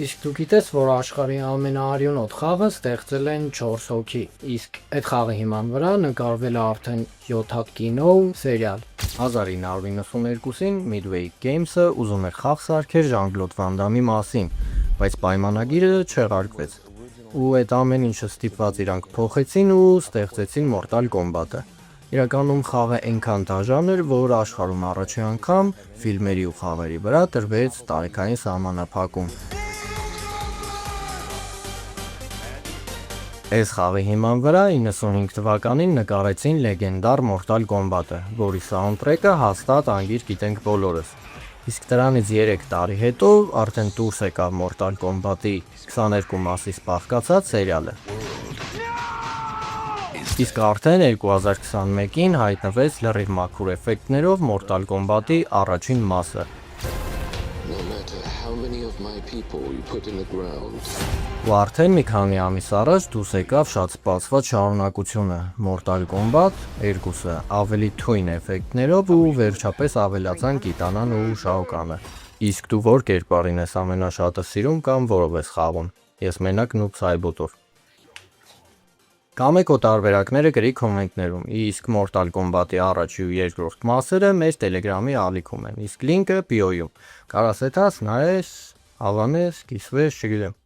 Իսկ դու գիտես, որ աշխարհի ամենաարյունոտ խաղը ստեղծել են 4 հոգի, իսկ այդ խաղի հիման վրա նկարվել է արդեն 7 հատ կինո ու սերիալ։ 1992-ին Midway Games-ը ուզում էր խաղ սարքել Jean-Claude Van Damme-ի մասին, բայց պայմանագիրը չեղարկվեց։ Ու այդ ամեն ինչը ստիպված իրանք փոխեցին ու ստեղծեցին Mortal Kombat-ը։ Իրականում խաղը այնքան դաժան էր, որ աշխարհում առաջին անգամ ֆիլմերի ու խաղերի վրա տրվեց տարիքային սահմանափակում։ Այս խաղի հիման վրա 95 թվականին նկարեցին լեգենդար Mortal Kombat-ը, որի սաունդթրեքը հաստատ անգիր գիտենք բոլորս։ Իսկ դրանից 3 տարի հետո արդեն դուրս եկավ Mortal Kombat-ի 22 մասից բաղկացած սերիալը։ Իսկ արդեն 2021-ին հայտնվեց լրիվ մաքուր էֆեկտներով Mortal Kombat-ի առաջին մասը։ Ու արդեն մի քանի ամիս առաջ դուրս եկավ շատ սպասված շարունակությունը՝ Mortal Kombat 2-ը ավելի թույն էֆեկտներով ու վերջապես ավելացան Կիտանան ու Շաո Կանը։ Իսկ դու որ կերպարին ես ամենաշատը սիրում կամ որով ես խաղում։ Ես մենակ Noob Saibot-ով։ Կամեքո տարբերակները գրի կոմենտներում, իսկ Mortal Kombat-ի առաջի ու երկրորդ մասերը մեր Telegram-ի ալիքում են, իսկ լինքը bio-ում։ Կարաս եթաս նայես, հավանես, կիսվես, չգիտեմ։